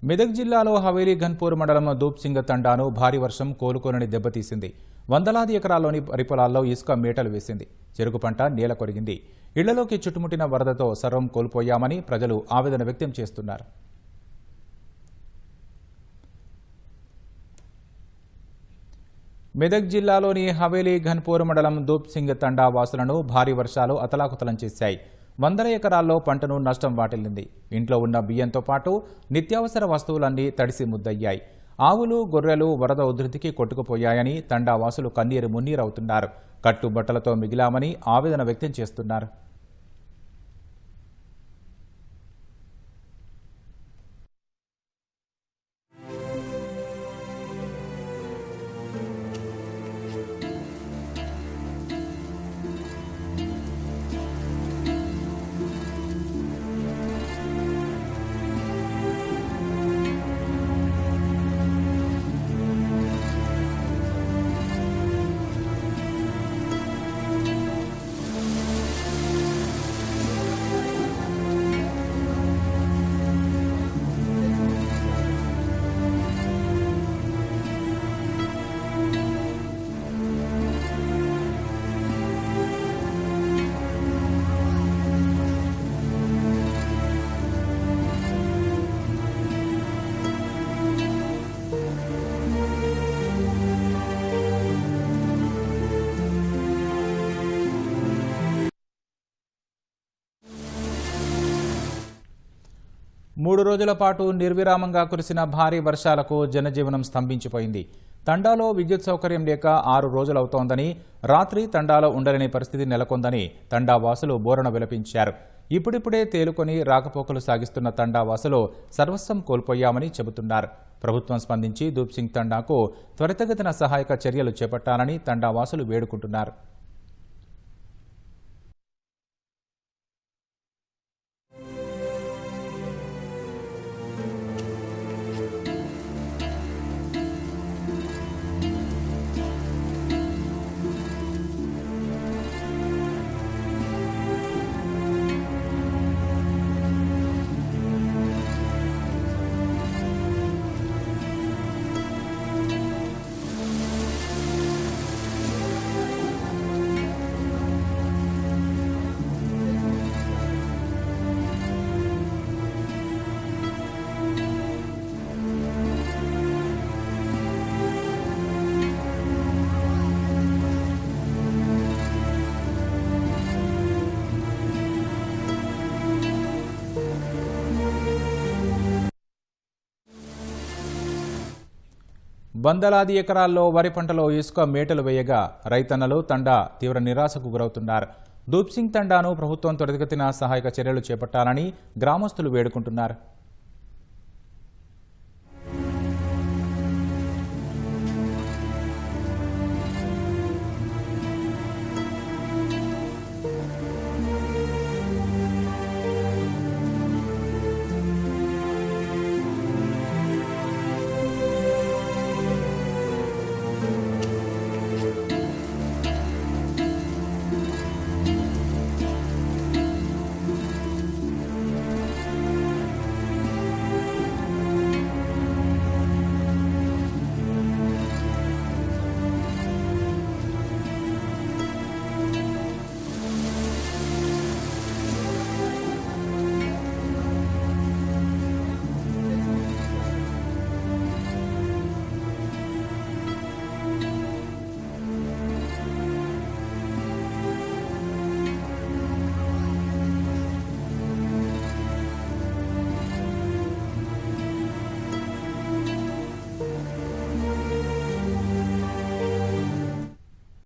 మెదక్ జిల్లాలో హవేలీ ఘన్పూర్ మండలం దూప్సింగ్ తండాను భారీ వర్షం కోలుకోనని దెబ్బతీసింది. వందలాది ఎకరాల్లోని వరి పొలాల్లో ఇసుక మేటలు వేసింది. చెరుకు పంట నేల కొరిగింది. ఇళ్లలోకి చుట్టుముట్టిన వరదతో సర్వం కోల్పోయామని ప్రజలు ఆవేదన వ్యక్తం చేస్తున్నారు. మెదక్ జిల్లాలోని హవేలీ ఘన్పూర్ మండలం దూప్సింగ్ తండా వాసులను భారీ వర్షాలు అతలాకుతలం చేశాయి. వందల ఎకరాల్లో పంటను నష్టం వాటిల్లింది. ఇంట్లో ఉన్న బియ్యంతో పాటు నిత్యావసర వస్తువులన్నీ తడిసి ముద్దయ్యాయి. ఆవులు గొర్రెలు వరద ఉధృతికి కొట్టుకుపోయాయని తండా వాసులు కన్నీరు మున్నీరవుతున్నారు. కట్టుబట్టలతో మిగిలామని ఆవేదన వ్యక్తం చేస్తున్నారు. మూడు రోజుల పాటు నిర్విరామంగా కురిసిన భారీ వర్షాలకు జనజీవనం స్తంభించిపోయింది. తండాలో విద్యుత్ సౌకర్యం లేక 6 రోజులవుతోందని, రాత్రి తండాలో ఉండలేని పరిస్థితి నెలకొందని తండా వాసులు బోరణ విలపించారు. ఇప్పుడిప్పుడే తేలుకొని రాకపోకలు సాగిస్తున్న తండా వాసులు సర్వస్వం కోల్పోయామని చెబుతున్నారు. ప్రభుత్వం స్పందించి దూప్సింగ్ తండాకు త్వరితగతిన సహాయక చర్యలు చేపట్టాలని తండా వాసులు వేడుకుంటున్నారు. వందలాది ఎకరాల్లో వరి పంటలో ఇసుక మేటలు వేయగా రైతన్నలు తండా తీవ్ర నిరాశకు గురవుతున్నారు. దూప్సింగ్ తండాను ప్రభుత్వం త్వరితగతిన సహాయక చర్యలు చేపట్టాలని గ్రామస్తులు వేడుకుంటున్నారు.